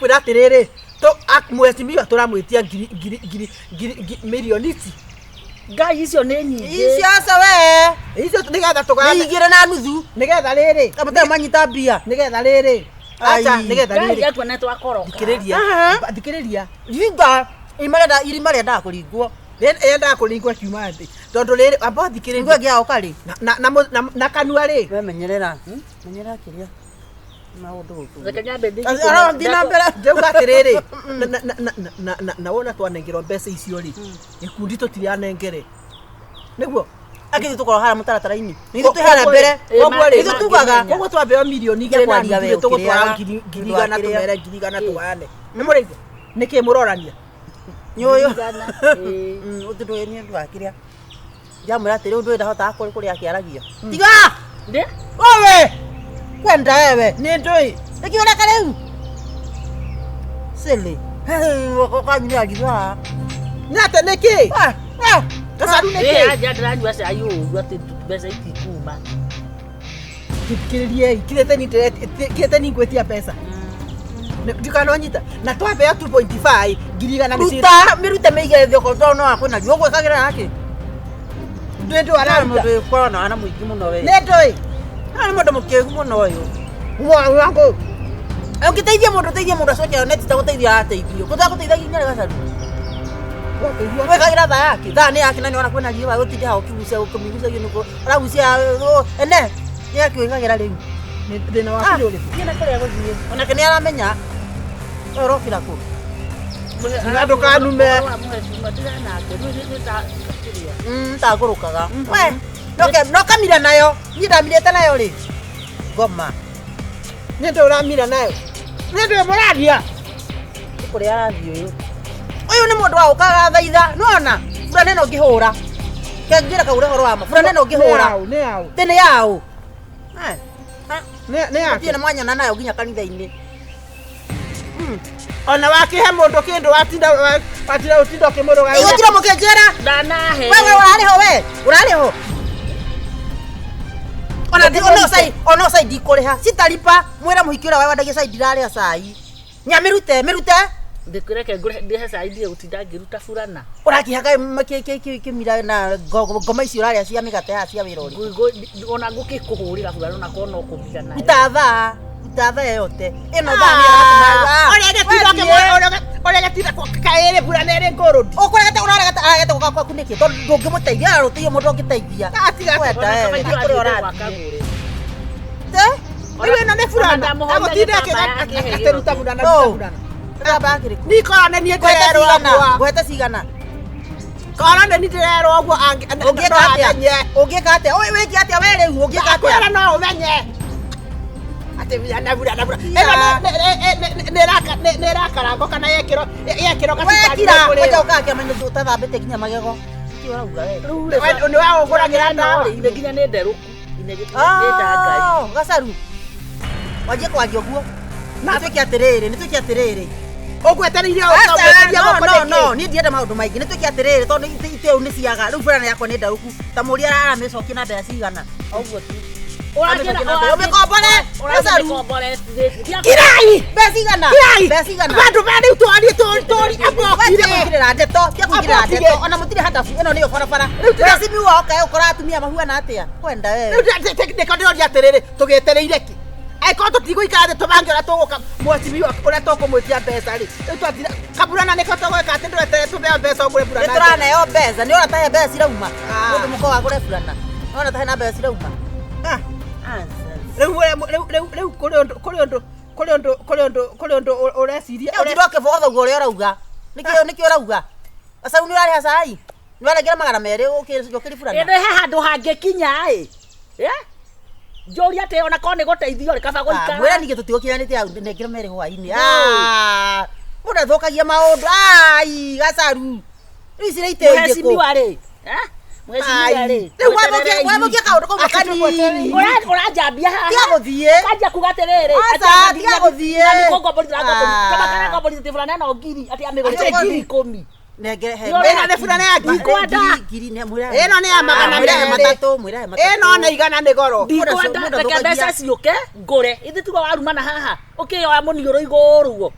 ndakwira atiriri to Mheshimiwa turamwitia milioni ngai icio nĩ nyingĩ icio aca we icio nigetha tuga igire na nuthu nigetha riri kamũthe manyita mbia nigetha riri acha nigetha riri ngai atuone twakoroka thikiriria linga irima rĩendaga kũringwo yendaga kũringwo kiuma thĩ tondu riri amba thikiriria ngwe gĩa okari na kanua ri we menyerera kĩrĩa maũndũ gũkũ reke nyambe ndi na mbere njauga atiriri na wona twanengerwo mbeca icio ri gikundi tutirianengere niguo akĩthi tũkorwo hara mũtaratara-inĩ nithu twĩhara mbere nithu tugaga koguo twambeo milioni igĩrĩ na nuthu tũgũtwara ngiri igana tũmere ngiri igana tũgane nĩ mũrĩithia nĩkĩ mũrorania nyũyũ ũndũ ũyũ nĩ ũndũ wa kĩrĩa njamwĩra atĩrĩ ũndũ ũyũ ndahotaga kũrĩa akĩaragio tiga owe kwenda wewe nĩ ndũĩ nĩkĩoneka rĩu sili kanyua agithaa nĩ atĩ nĩkĩ gacaru nĩkĩ ndĩranyua cai ũguo atĩ mbeca itikuma thikĩrĩriei kirĩte ni ngwĩtia mbeca ndikanonyita na twambeo 2.5 ngiri igana ruta mirute meige thoko tono akwena rio gwĩkagĩra yake ndwendo araruta mũndũ korona ana mũingĩ mũno we nĩ ndũĩ nĩ mũndũ mũkĩgu mũno ũyũ wangu ũngĩteithia mũndũ acoke neti ta gũteithia ateithio gũteithagia nginya gacaru gwĩkagĩra tha yake tha nĩ yake na nĩ ona kwena riũa gũtinde hau ũkĩmigucagia nĩguo ũragucia ene nĩ yake wĩkagĩra rĩu thĩna wa kĩrĩ ũrĩkũ thiĩ kũrĩa gũthiĩ onake nĩ aramenya ũrokĩra kũ ndũkanume ntagũrũkaga we nokamira nayo niĩ ndamirĩte nayo rĩ ngoma nĩ ndũ ũramira nayo nĩ ndũ mũraria kũrĩa arathiĩ ũyũ nĩ mũndũ wa ũkaga thaitha nona bura neno ngĩhũra kengĩra kaure horo wama bura neno ngĩhũra tene yao nĩ yake nĩ mwanyana nayo nginya kanitha-inĩ ona wakihe mũndũ kĩndũ watinda ũtinda ũkĩmũrũga igũtira mũkĩnjĩra ndanahe wewe ũrarĩ ho ona cai ndikũrĩha citaripa mwĩra mũhiki ũrĩa wendagia cai ndirarĩa cai nyamĩrute ndikureke ndihe cai ndige gutinda ngiruta burana ũrakihaga kĩmira na ngoma icio ũrarĩa cia mĩgate haha cia wĩra ũrĩ ona ngũkĩkũhũrĩra burana na kona ũkũmira nayo itatha yote ĩno thaa nĩ aratũma ũrĩa gatira kaĩrĩ burana ĩrĩ ngũrũ ũkũregete ũraragete gũka kwaku nĩkĩ tondũ ndũngĩmũteithia ararũtĩie mũndũ ũngĩteithia ĩno nĩ burana agũtinda akĩruta burana nikorane niĩ ndĩrerwo ũguo ngwete cigana korane niĩ ndĩrerwo ũguo ũngĩka atĩa wĩki atĩa we rĩu ũngĩka atĩa no ũmenye atĩ burana nĩ rakarango kana yekĩro wekira ũja ũkake amenye ũtathambĩte nginya magego nĩ wa ũgũragĩra ndawa nginya nĩ nderũku gacaru wanjie kwaria ũguo nĩtwĩke atĩrĩrĩ ũgwetereire no niĩ ndienda maũndũ maingĩ nĩtwĩke atĩrĩrĩ tondũ itĩũ nĩ ciaga rĩu burana yakwa nĩ ndarũku ta mũria aramĩcokia na mbeca cigana ũguo tu kirai besigana bandu bari tori kũingĩrĩra ndeto ona mũtirĩ hadabu ĩno nĩyo barabara Mheshimiwa oka ũkora atumia mahuana atĩa kwenda wewe nĩko ndĩroria atĩrĩrĩ tũgĩetereire ki aiko tũtigũikara thĩ tũbange ũrĩa tũgũka Mheshimiwa ũrĩa tũkũmwĩtia mbeca rĩ kaburana nĩko tũgwĩka atĩ ndũretere tũbeo mbeca ũgũre burana nĩtũraneo mbeca nĩona tahe mbeca cirauma mũndũ mũko wagũre burana nĩona tahe na mbeca cirauma rĩu kũrĩ ũndũ ũreciria ũkĩbogotha ũguo ũrĩa ũrauga nĩkĩo ũrauga gacaũ nĩ ũrarĩha cai nĩ warengera 200 ũkĩrĩ burana ĩndĩ he handũ hangĩkinya njũria atĩ ona korwo nĩ gũteithio rĩ kaba gũikara mwĩra ningĩ tũtigũkinyanĩte hau nengera merĩ hwainĩ mũndũ athũkagia maũndũ gacaru rĩu ici nĩ itĩ Mheshimiwa rĩ rĩu wamũkia kaũndũ kau makanini ũranjambia haha tiga gũthiĩ kanjia kuga atĩrĩrĩ tiga gũthiĩ nĩkũngomborithia ngomborithĩtie burana ĩno ngiri atĩ amĩgũrĩte ngiri 10 ĩno nĩ burana ya ĩno nĩ ya magana ĩno nĩ igana nĩ goro ndikwenda reke mbeca ciũke ngũre ithĩ tiga warumana haha ũkĩoya mũniũrũ igũrũ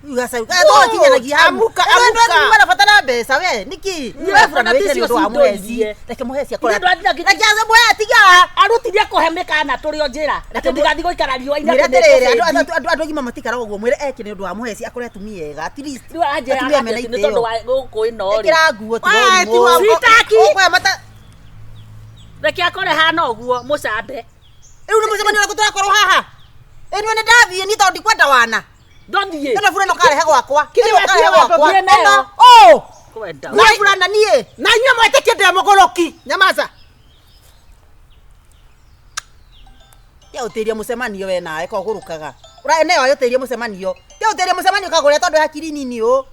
Ugaca to kinyanagia amuka ndo batara mbeca we niki Wewe fulana ticio ndo amuheci reke muheci Ina akora ndo athira reke aze muhe tiga arutirie kuhemeka na turi o njira ati ndigathi goikara riwa-ini mwire atiriri andu agima matikara uguo mwire eke ni undu wa muheci akore atumia ega at least riu anjira ni tondu wa guku ino ri ekira nguo Sitaki. kwa mata reke akore hana uguo mucambe riu ni mucemanio na kutura korwo haha eni ni ndathie ni tondu kwenda wana ndonthie kana fulana karehe gwakwa Kile karehe watu gwakwa thie nayo. oh kwenda na fulana nie na nyua mwetekie ndemogoroki nyamaza ya utiria mucemanio we nae ko gurukaga ura ene yo utiria mucemanio ya utiria mucemanio kagure tondu hakiri nini u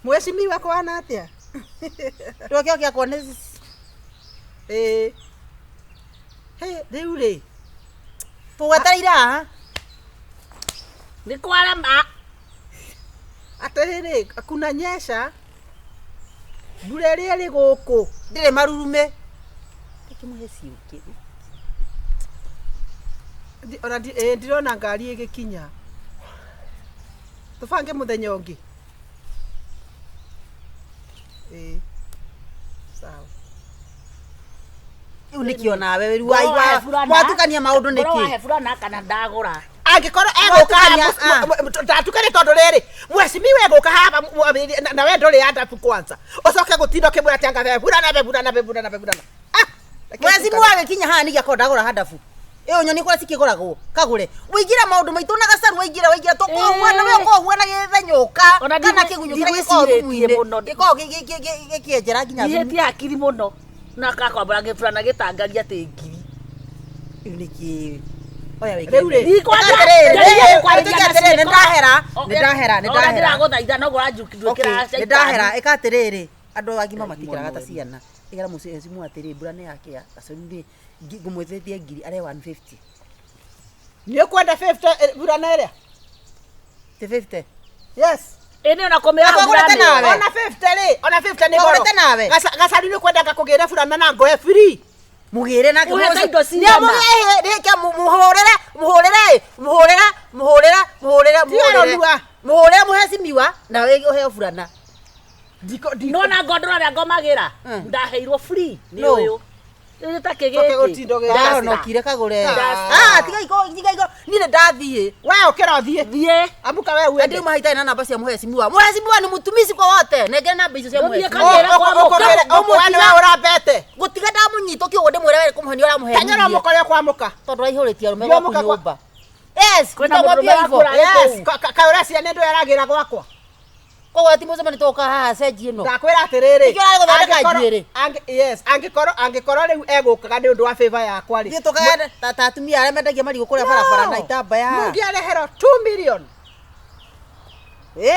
Mheshimiwa kwa ana atia ndokio kia kone he riu ri tuwetereira ni kwarama atiriri kuna nyesha mbura iria ri guku ndire marurume kimuheci uki ona ndirona ngari igikinya tubange muthenya ungi sawa unikio nawe riu wa mwatukania maundu niki wahe fulana kana ndagura angikoro eguka ndatukane tondu riri Mheshimiwa eguka hapa na we nduri adabu kwanza ucoke gutindo kimwira ati anga burana mwezi mwawe kinya haha nigi akondagura hadafu iyo nyoni kura cikigoragwo kagure wigira maundu maitu na gacaru wigira to ko mwana we ko huana githenyoka kana kigunyu kira giko gikienjera nginya iheti akiri muno na kakwambura gifulana gitangaria ati ngiri niki oya wiki riu ri ndahera ndiraguthaitha no guranjukindwikira ndahera ikatiriri andu agima matikiraga ta ciana igara mucezi mwatiri burane yake ya gacaru ngumwethetie ngiri are 150 ni ukwenda 50 burana iria 50 yes ene ona komera Akagurete nawe. ona 50 ri ona 50 ni Akagurete nawe. gacaru ni kwenda gakugira burana na ngoe free mugire na Uheta indo cigana. reke muhurire muhecimiwa na we uheo burana nona ngondora ria ngomagira ndaheirwo free ni No. uyu ni takigiki ndaronokire kagure tiga iko nile ndathie we ukira thie thie amuka we ndio uende mahitaji na namba cia muhecimiwa ni mutumisi kwa wote nenge namba icio cia muhecimiwa we urambete gutiga ndamunyito kiugo ndimwire we kumuhenia ora muhenia tanyara mukore kwamuka tondu raihuritie rume gwa kunyumba yes Kwenda kwenda mũndũ hivyo ũrakũra yes kaura cia nendo yaragira gwakwa kwa ati mucemani toka haha cenji ino ndakwira atiriri Nĩkĩo ararĩ gũthondeka njuĩrĩ. yes angikoro riu egukaga ni undu wa favor yakwa ri thie toka tata atumia aria mendagia marigo kuria barabara na itambaya mungiarehero 2 million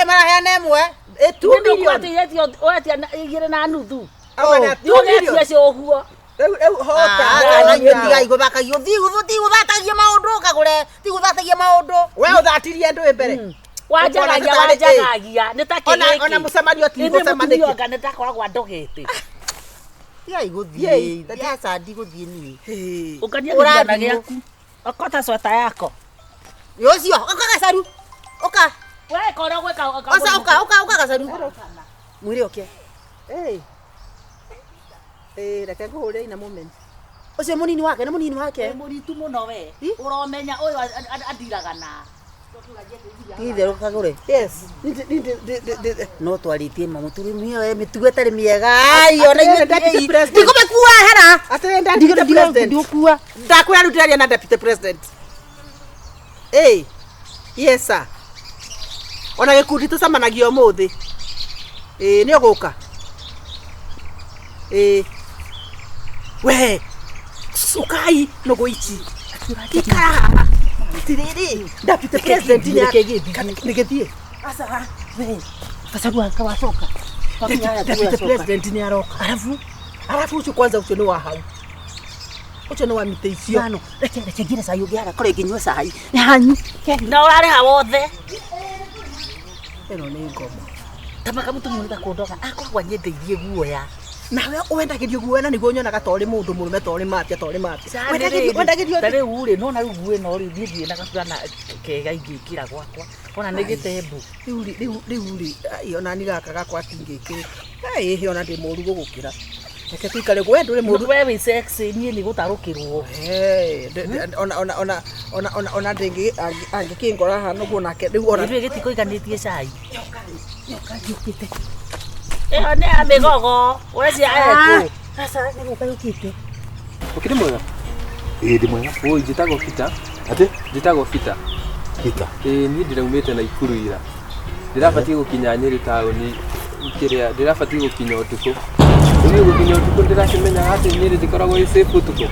maraheana imwe 2 million kwatiyetio wetia igire na nuthu abana 2 tugetie million cio uguo riu hota tiga iguthakagia tiguthakia maundu kagure tiguthakia maundu we uthatirie ndu mbere wanjagagia ni takigiki ona mucemanio ti gucemaniki mutumionga ni takoragwa ndogete tiga iguthie sadi guthie ni ukania kigana giaku okota sweta yako yocio oka gacaru oka we kora gweka oka gacaru mwire oke reke nguhure ina moment ucio munini wake muritu muno we uromenya uyu athiraga na itherũ kagure yes no twaritie mamuturumia we mitugo itari miega ona ndikumekua hera atire deputy president ndikua ndakwira rutiraria na deputy president yes sir ona gikundi tucemanagia umuthi ni uguka we sukai nugu ichi ikara tiriri deputy president nigethie asa we kasabua kawacoka deputy president ni aroka alafu ucio kwanza ucio ni wa hau ucio ni wa mite icio ano reke ngire cai ungiara kore nginywa cai ni hanyu na urare ha wothe eno ni ngoma tamaka mutumia nda kundoga akoragwa nyendeirie guoya nawe wendagirio guo na niguo nyonaga tori mundu murume tori mapia wendagirio tare ure no na rugue no ri thie na gacana kega ingikira gwakwa ona nĩ gĩtembu rĩu iona ni gaka gakwa tingĩkĩ ona ndĩ mũru gũgũkĩra reke tuikare gwe ndũrĩ mũru we wĩ sexy niĩ nĩ gũtarũkĩrwo ona ndĩngĩ angĩkĩngora haha nĩguo nake rĩu ona ithuĩ gĩtikũiganĩtie cai ngiũkĩte ĩyo nĩ ya mĩgogo ũreciria ekũ sasa nĩgũka yũkĩte Ukiri mwega? Ndi mwega. Oi njitagwo Peter. Ati? Njitagwo Peter. Peter. Ni ndiraumite na Ikuru ira. Ndirabatie gukinya Nyeri tauni. Kiria ndirabatie gukinya utuku. Ni gukinya utuku ndirakimenya ati Nyeri ndikoragwo i safe utuku.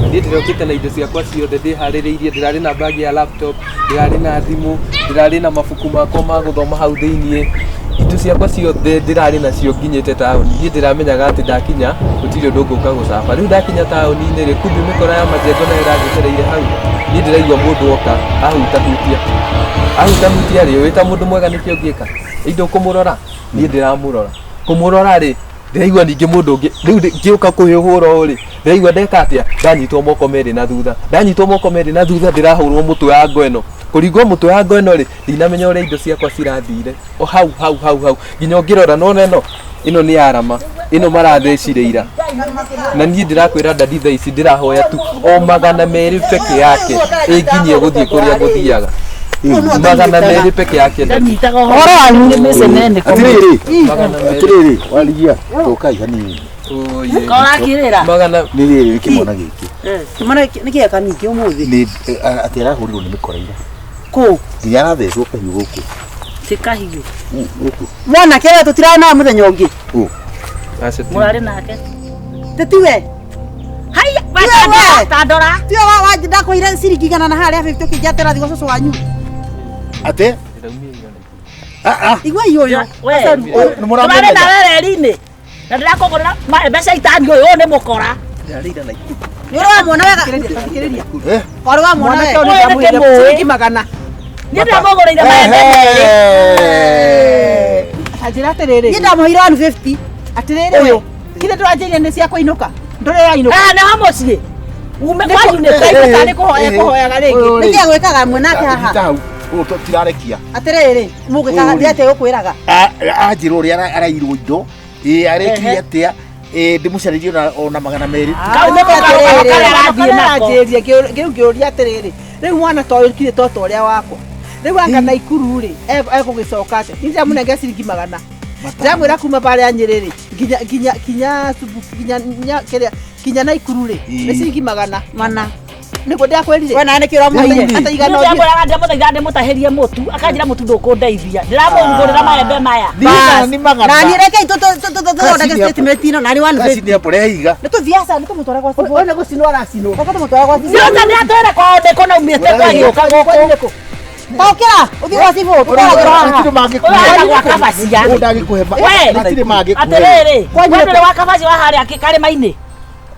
Ndi ndirokite na indo ciakwa ciothe ndiharĩrĩirie, ndirarĩ na bag ya laptop, ndirarĩ na thimũ, ndirarĩ na mabuku makwa ma gũthoma hau thĩinĩ. Indo ciakwa ciothe ndirarĩ nacio nginyĩte taũni. Niĩ ndiramenyaga atĩ ndakinya gũtirĩ ũndũ ngũka gũcaba. Rĩu ndakinya taũni-inĩ rĩ, kumbe mĩkora ya majengo nayo ĩranjetereire hau. Niĩ ndĩraigua mũndũ oka ahutahutia rĩ, wĩ ta mũndũ mwega nĩkĩo ngĩka. Indo kũmũrora, niĩ ndiramũrora. Kũmũrora rĩ, ndĩraigua ningĩ mũndũ ũngĩ, rĩu ngĩũka kũhũra rĩ, ndĩraigua ndeka atĩa, ndanyitwo moko merĩ na thutha. Ndanyitwo moko merĩ na thutha ndĩrahũrwo mũtwe wa ngo ĩno. Kũringwo mũtwe wa ngo ĩno rĩ, ndinamenya ũrĩa indo ciakwa cirathire. O hau nginya ngĩrora nona ĩno nĩ arama. Ĩno marathecire na niĩ ndĩrakwĩra ndadi thaa ici ndĩrahoya tu o 200 peke yake ĩnginyie gũthiĩ kũrĩa ngũthiaga. 200 peke yake ndanyitaga ũhoro wanyu nĩ mĩcenene Atiriri waligia tokai hanini. Korakirira Magana ni riri kimona giki. kimona nĩkĩya kaningĩ ũmũthĩ Ni atira hurirwo ni mikoraira. kũ Nginya nathecwo kahiũ gũkũ. tikahiũ Gũkũ. mwana kĩrĩa tũtirana mũthenya ũngĩ mũrarĩ nake tĩtiwe haya Wewe! tandora tiwe wanjinda kũire ciringi igana na harĩa 50 ũkĩnjatĩra thigũ cũcũ wanyu Ate? igua iyoyo tũrarĩ na wereri-inĩ na ndĩrakũgũrĩra mbeca itani ũyũ nĩ mũkora nĩũrĩ wamwona wega warĩ wamwona wega ciringi 100 niĩ ndamũgũrĩire maembe merĩ anjĩra atĩrĩrĩ niĩ ndamũheire 150 atĩrĩrĩ ũyũ kile tũranjĩria nĩ cia kũinũka ndũrĩ wainũka nĩ wa mũciĩ ume kwanyu nĩ tarĩ kũhoyaga rĩngĩ nĩkĩya gwĩkaga mwenake haha tirarekia. atĩrĩrĩ mũgĩkaga ndĩatĩa gũkwĩraga Anjĩra ũrĩa arairwo indo. Arekire atĩa. Ndĩmũcaririe ona 200. aranjĩria ngĩũria atĩrĩrĩ rĩu mwana ta ũyũ kire toto ũrĩa wakwa rĩu anga na Ikuru rĩ egũgĩcoka atĩa nĩ ndamũnengera ciringi 100 ndamwĩra kuma barĩa Nyĩrĩ kinya na Ikuru rĩ nĩ ciringi 100 nĩguo ndakwĩrire we nawe nĩkĩo ũramũheire ata igana ndĩramũthaitha ndĩmũtahĩrie mũtu akanjĩra mũtu ndũkũndeithia ndĩramũgũrĩra maembe maya Ni magana. nani rekei tũthondeke statement ĩno nani 150 Gaci nĩ mbũre higa. nĩtũthiaca nĩtũmũtwara gwa cibũ one gũcinwo aracinwo oka tũmũtwara gwa cibũ ciothe nĩ atwĩre kwao naumĩte kwagĩũka gũkũ taũkĩra ũthiĩ gwa cibũ tũtwaragĩra haha ũrenda gwa kabacia atĩrĩrĩ wendũrĩ wa kabacia wa harĩa karĩma-inĩ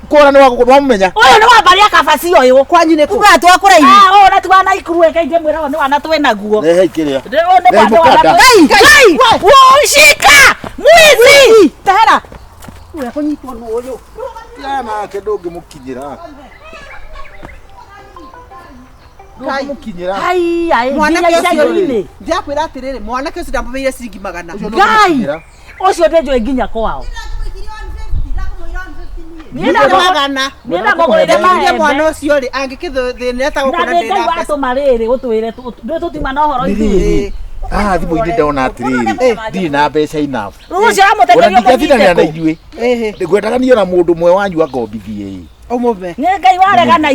Kora ni wamumenya. ũyũ nĩ wambaria kabaci ũyũ kwanyu nĩ kũ uga twakũraithi ũyũ nĩ tuwa na Ikuru ĩkaingĩ mwĩra ũyũ nĩ wana twĩnaguo Rehe ikĩrĩa. ũyũ nĩ mwana wana Ngai shika mwizi tahera ũrĩa kũnyitwo nĩ ũyũ Nake ndũngĩmũkinyĩra. Ndũngĩmũkinyĩra. mwanake ũcio icagi-inĩ ndakwĩra atĩrĩrĩ mwanake ũcio ndamũheire ciringi 100 Ngai ũcio ndĩnjũĩ nginya kwao niĩ ndamũgũrĩire maembe mwana ũcio rĩ angĩkĩthĩnĩra ta gũkũ na nĩ Ngai watũma rĩrĩ gũtwĩre tũtiuma na ũhoro ithuĩ Thimũ-inĩ ndona atĩrĩrĩ. Ndirĩ na mbeca enough. rĩu ũcio aramũteithĩria Ndingathiranĩra na mũnyite inyuĩ. Ngwendaga niĩ ona mũndũ ũmwe wanyu angombithie. ũmũve nĩ Ngai waregana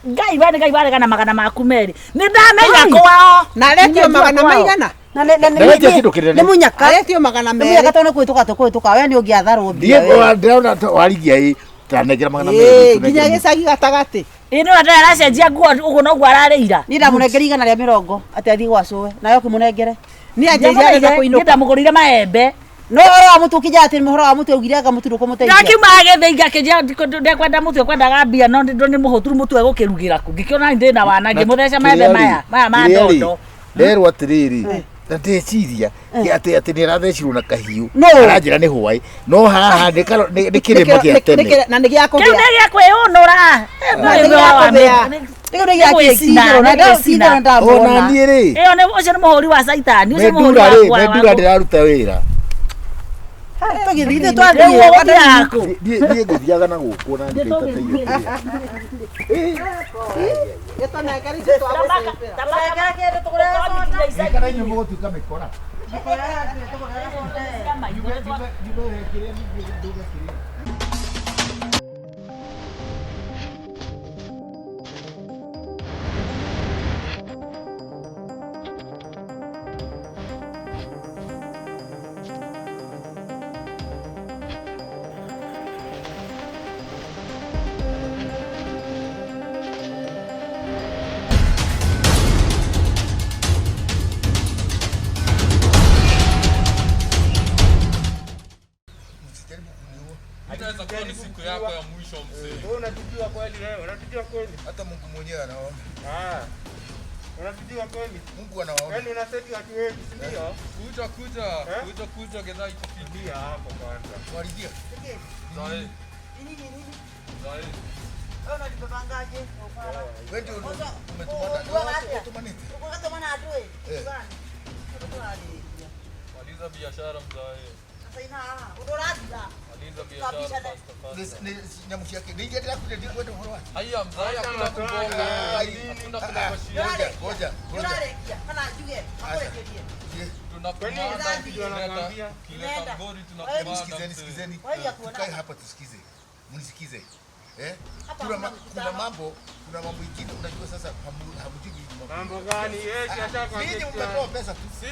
Ngai we nĩ Ngai waregana magana maku merĩ nĩ ndamenya kwao na aretio 100 maigana Ndaretia kĩndũ kĩnene. nĩ mũnyaka aretio 100 nĩ mũnyaka tondũ kwĩtũka we nĩ ũngĩatharwo Ndiĩ ndĩrona warigia tanengera 200. nginya gĩcagi gatagatĩ ĩno ndarĩ aracenjia nguo ũguo noguo ararĩira niĩ ndamũnengera igana rĩa 50 atĩ athiĩ gwa cũwe nawe ũkĩmũnengere nĩ anjĩria arenda nĩ kũinũka ndamũgũrĩire maembe no ũhoro wa mũtu ũkĩnja atĩ mũhoro wa mũtu augire anga mũtu ndũkũmũteithia ndakiumaga gĩthĩi ngakĩnjia ndekwenda mũtu ekwendaga mbia no nĩ mũhũturu mũtu egũkĩrugĩra kũ ngĩkĩona ndĩ na wana ngĩmũtheca maembe maya ma ndondo. Nderwo atĩrĩrĩ na ndeciria ati nä arathecirwo na kahiå No. aranjä ra nä hwaä no haha nä kä rä ma gä a tene na nä gä akå Kiu nä gä kwä å nå ra ona niä rä ä yo å cio nä må hå ri wa caitani å cio nä må hå mendura ri rä mendura ndä raruta wä ra niä ngå thiaga na gå kå na kana inyuä må gå tuä ka mä kora Inaweza kuwa ni siku yako ya mwisho mzee. Wewe unatujua kweli wewe? Unatujua kweli? hata Mungu mwenyewe anaona Ah. Unatujua kweli? Mungu anaona Yaani unaseti watu wengi, si ndio? Kuja gedha itafikia Hapo kwanza. tuarithia Zae. Zae. wewe ndio Maliza biashara mzae. Maliza biashara fast. nyamu ciake nä iria ndä rakuä ndä kwenda å horo wake Haya mzae hakuna kubonga. Hakuna kuna mashia. ngoja Kileta ngori tunakumana. sikizeni tukae hapa tusikize mnisikize kuna mambo ingine unajua sasa hamjui Mambo gani? ninyi mmetoa pesa tu Si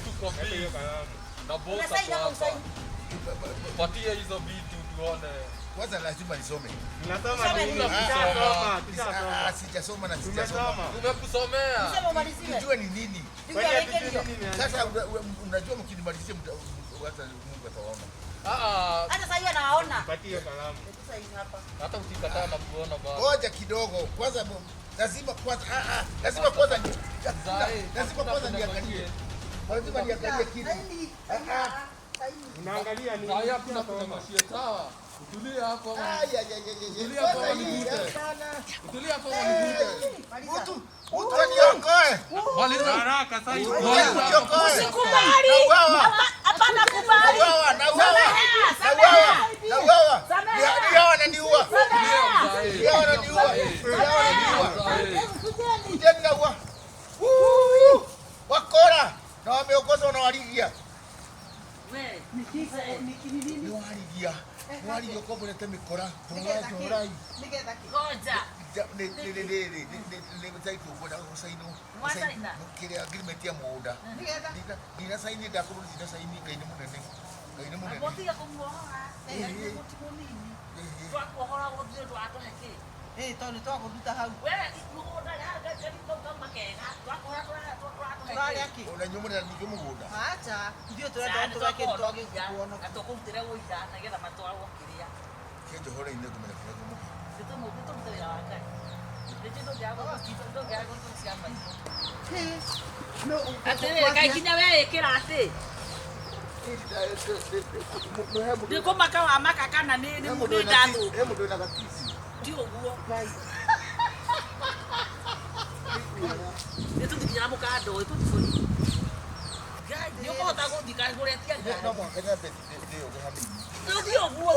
tuko Hiyo kalamu. na bosa hapa. Patia hizo vitu tuone. kwanza lazima nisome Tunasoma nini? Kusoma. Tushasoma. sijasoma na Tumesoma. sijasoma Tumekusomea. tujue ni nini Kwani hatujui nini? sasa unajua mkinimalizia hata Mungu atawaona Patie hiyo kalamu. Hata ukikataa na kuona bado. ngoja kidogo kwanza lazima kwanza lazima kwanza niangalie lazima niangalie kitu Unaangalia nini? Haya hakuna kuna mashia sawa. Utulie hapo. Utulie hapo nigute. Utulie hapo nigute. mtu aniokoe Maliza. Haraka sasa. Usikubali. Hapana kubali. wakora na wameongozwa na warigia warigia kwa mbona temekora torai kire agreement ya muda dina saini ndakuru dina saini ngaine munene tondå twagåruta hau ona nyumuna ningä mugunda acha ithuä tå renda tå reke twagä kuonoka kenjo hore ine kumenya kuraga Kinya we ĩkĩra atĩ nĩ kũmaka wa maka kana nĩ ndathũ he mundu ena gatisi ti ũguo nĩ tũthikinyana mũkando tũtibũri nĩ ũkũhota gũthiĩ kagũre tia no mwaka na beti ndio gehani ti ũguo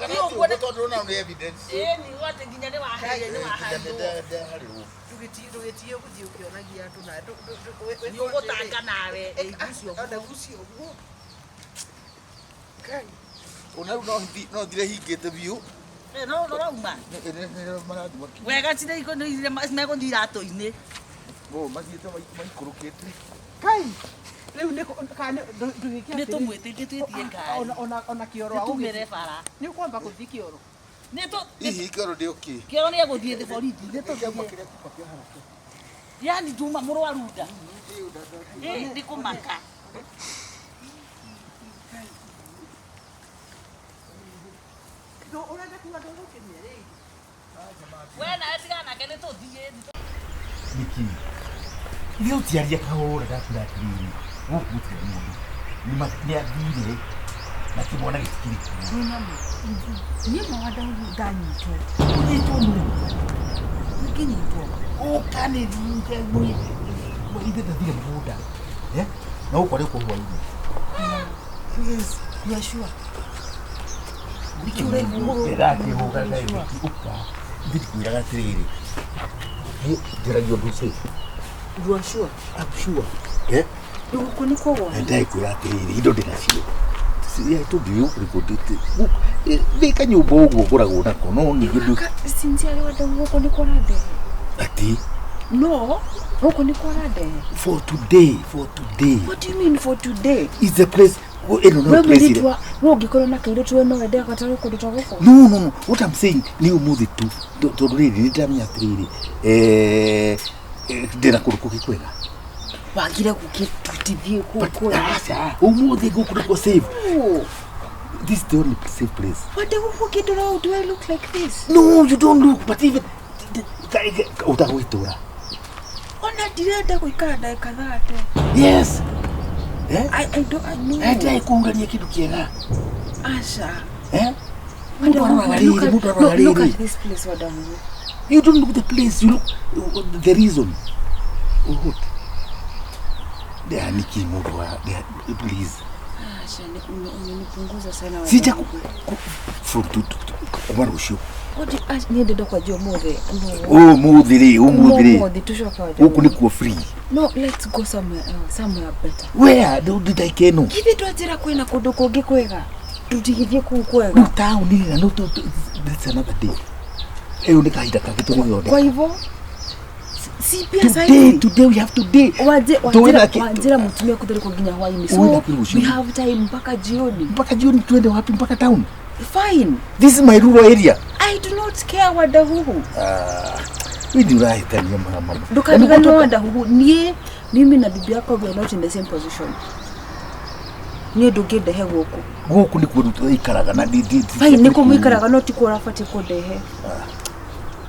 ti ũguo tondu na no evidence nĩ wote nginya nĩ waheire nĩ wahandwo tå gä tie gå thiä å kä onagia andå nĩ ũgũtanga nawe gucio guo ona no thire hingite biu no rauma wega cirä megũthiĩ iratũ-inĩ mathiĩte maikũrũkĩte rä u nĩ tũmwĩtĩkĩtĩtie ngari ona kä oro tũmĩre bara nä å kwamba gå thiä kä oro hihi kĩoro ndĩ ũkĩ kĩoro nĩ egũthiĩ thĩ borithi nĩ tũthiĩ yani nduma mũrwaru nda nĩ kũmaka we nawe tigana nake nĩ tũthiĩ niki Ndio tiaria kahora dakira kiri. Wokutia mundu. Ni makia dine. Na kimwana gitikiri. Ni mawada nganyito. Unito mundu. Nganyito. Okane dinge mwe. Ibe dadira muda. Na uko leo kwa hiyo. Yes, you are sure. Nikiure mungu. Erake hoga dai. Uka. Nditi kuiraga tiriri. Did I do say? You are sure? I'm sure. Yeah? You can go on. And I could have you don't see. See, I told you, recorded it. They can you go na kono, you do. Sincerely, what the work on the corner there? Ati? No, work on the corner there. For today. What do you mean for today? It's the place. No. What I'm saying, new movie to really damn ya three. Did I cook quicker? Wagira kukituvie kuko. They go save. This is the only safe place. What the fuck do I look like this? No, you don't look, but even utagoitora. Ona direta kuikara dakika 30. Yes. I know. Hata kuangalia kitu kiega. Asha. Look at this place, Wadamu. You don't look the place, you look the reason. Oh, they are Nikki Mudwa, please. Asha, unipunguza sana. Sija from to Marushu. What did I need to do Mothe? Oh, Mudri. Huku ni free. No, let's go somewhere better. Where? Did I know? Give it to Azira Quena Kodoko Gikwega. To give you Kukwega. No town, no, that's another day. Kwa hivyo si pia today we have today. Wajira mtumia kudari kwa ginya Hawaii. So we have time mpaka jioni. Mpaka jioni tuende wapi mpaka town? Fine. This is my rural area. I do not care Wadahuhu. We do right than your mama. Duka Wadahuhu. Mimi na bibi yako we are not in the same position. Niye dogede he woko. Woko ni kwa ikaraga na fine niko mwikaraga no tiko rafate kodehe.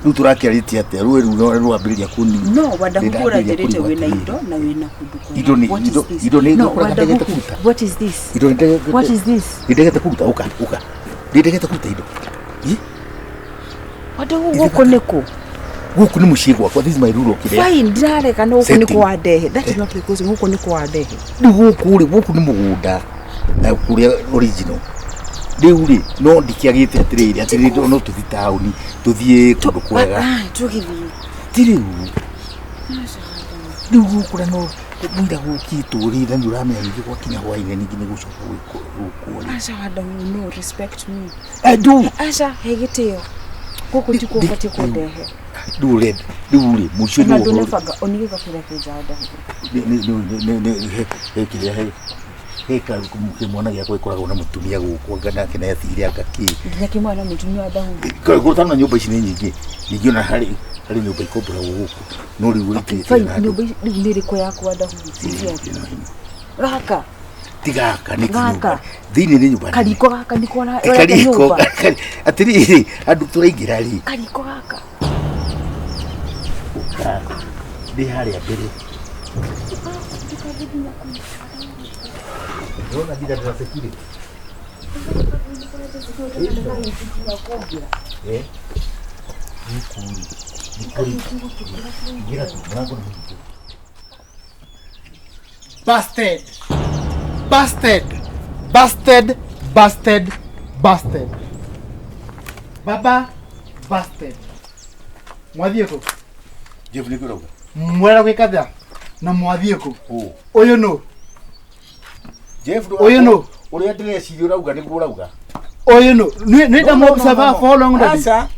Nuturaki aliti ate ruwa bili ya kuni. No, Wadahuhu rajerete wena ido na wena kuduko. Ido ni Wadahuhu. What is this? What is this? Idegeta kuta uka. Idegeta kuta ido. Wadahuhu woko neko. Huku ni mushigwa kwa this is my rural kile. Fine, direct kana huko ni kwa adehe. That is not because huko ni kwa adehe. Huku ni muguda. Na kuri original. Deuri no ndikiagite atiriri no tuthi town tuthie kundu kwega. Tugithi. Tiri u. Ndugu kuna no mwira gukituri na nduramenya ngi kwa kinya Hawaii ni ngine gucoka guko. Asha Wadahuhu no respect me. I do. Asha hegiteo. Koko tiko pati kodehe. Dure mushuru. Na donefaga onigeka kila kujada. Heka kumwana yako ikora na mutumia gukwa na kina yathire agaki. Nyaki mwana mutumia Wadahuhu. Ko tana nyumba ici ni nyingi. Nigiona hari nyumba ikobura guku. No ri wite. Fine, nyumba ni riko yako Wadahuhu. Gaka. Tigaka ni nyumba. Thini ni nyumba. Kariko gaka ndiko na kariko. Atiri andu turaingira ri. Kariko gaka. Ndi hari abere. Dona vida da security. Busted. Baba, busted. Mwadhieko. Jeff Nikoroga. Mwera kwikatha na mwadhieko. Oyo no. Jeff do. Oyo no. Uri ndire cirio rauga niguo rauga. Oyo no. Nĩ da mo observe for long asa.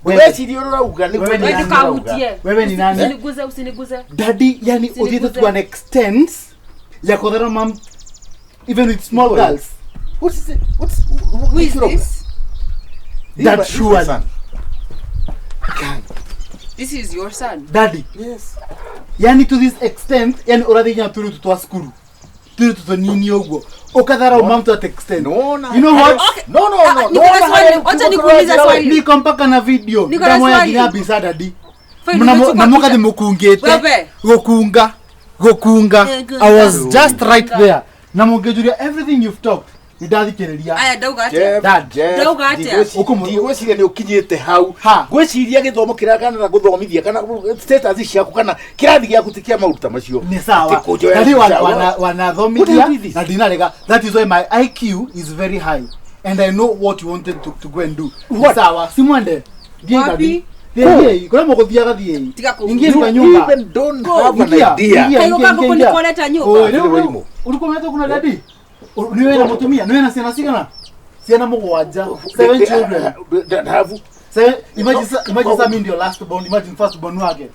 Wewe cirio rauga niguo rauga. Wewe ni nani? Usiniguze. Daddy, yani udhite to an extent ya kodhara mam even with small girls. What is it? Who is this? That's sure. This is your son? Daddy. Yes. Yani to this extent, yani already nya turu to skuru. Turu to nini ogwo. Okadhara mam to that extent. No. You know what? No. Acha nikuuliza swali. Niko mpaka na video. Kama ya bisa daddy. Na mukathi mukungite gukunga. I was just right there. Na mungejuria everything you've talked. Ndathikiriria. Aya ndauga atia. Ndauga atia. Gwiciria ni ukinyite hau. Gwiciria githomo kirakana guthomithia kana status ciaku kana kirathi giaku tikia maruta macio. Ni sawa. Kali wanathomithia na dinarega. That is why my IQ is very high and I know what you wanted to go and do. Sawa. Simwende. Wapi? Kuna mukuthiaga thie. Ingie kwa nyumba. Even don't have an idea. Kayo kako kunikoleta nyumba. Ulikuwa kuna dadi? Niwe na mutumia, niwe na ciana cigana? Ciana mugwanja, 7 children. Imagine Sam ndio last born, imagine first born wake.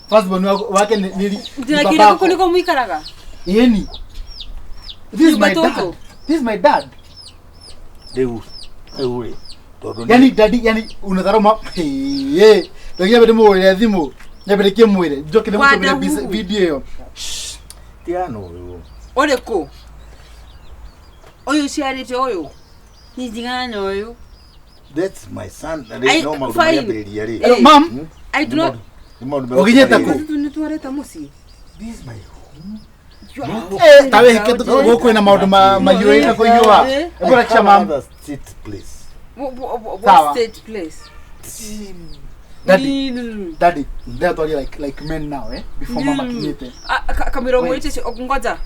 First born wake ni Ndira kuliko muikaraga. Yeni. This is my dad. This is my dad. Deus. Yani daddy, unatharoma. Ndio bado mwele thimu. Nyabere kimwele. Njoke ne mutumia video yo. Tiano. Ole ko. Oyo ciarite oyo. Ni jingana oyo. That's my son. That is normal. Mom, I do not. Ogijeta ko. Tunatuareta musi. This is my home. Tawe heketo goko ina maundu mayuwe na kuiwa. Ebora kisha mom. State place. What state place? Daddy, they are like men now, before mama kinyete. Kamiro mwite ngoja.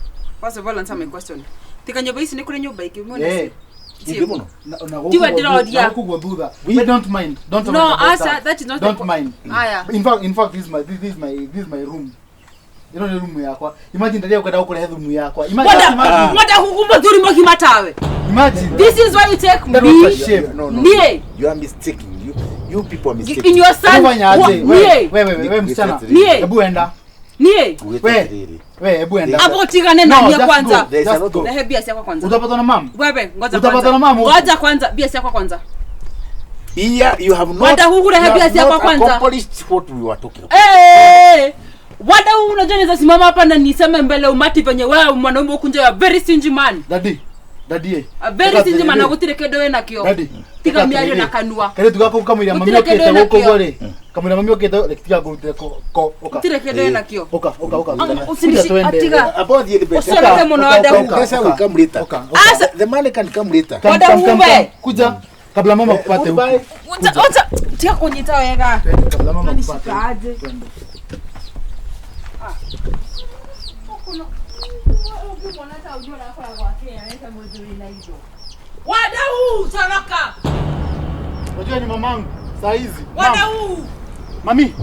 First of all, answer my question. Tika nyoba isi ni kule nyoba iki mwone. Tibono. We don't mind. No, answer that is not. Don't mind. Aya. In fact, this is my room. You know the room yakwa. Imagine daddy ukada ukule room yakwa. Imagine. What hukumba zuri mboki matawe. Imagine. This is why you take me. No. You are mistaken. You people are mistaken. In your son. Wewe msichana. Hebu enda. Nie. Wewe hebu enda. Hapo tigane na mia kwanza. Na hebu biasi yako kwanza. Utapata na mama. Wewe ngoja. Utapata na mama. Ngoja kwanza biasi yako kwanza. Here you have not. Wada hukure biasi yako kwanza. Accomplished what we were talking about. Wada unajua naweza simama hapa na niseme mbele umati penye wewe mwanaume ukunja ya very stingy man. Daddy. A very stingy man agutire kedo we nakio. Daddy. Tiga miario na kanua. Kale tugako kamwira mami okete goko gore. Kamwira mami okete lekitiga gutire ko oka. Tire kedo we nakio. Oka. Usinishi atiga. About the best. Usolete mwana wada huko. Sasa we come later. The man can come later. Wada huwe. Kuja kabla mama kupate huko. Ocha. Tia kunyita wega. Kabla mama kupate. Wadau saraka. Unajua ni mamangu saa hizi. Wadau. Mami.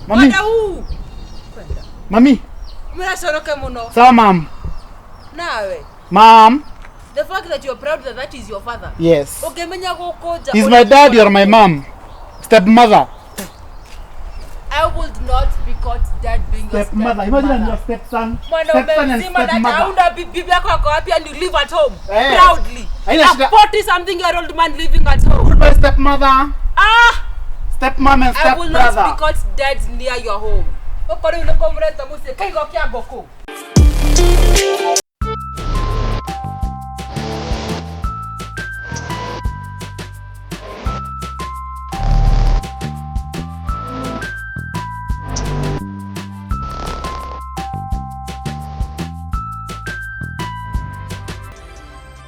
Wadau. Mami. Mira soroke muno. Sawa mam. Nawe. Mom. The fact that you are proud that is your father. Yes. Okay, menya gokoja. He's my dad, you're my mom. Stepmother. I would not be caught dead being your stepmother. Imagine your stepson. Stepson and stepmother. Bibi yako ako happy and you live at home proudly. A 40-something-year-old man living at home. Goodbye, stepmother. Stepmom and stepbrother. I will not be caught dead near your home.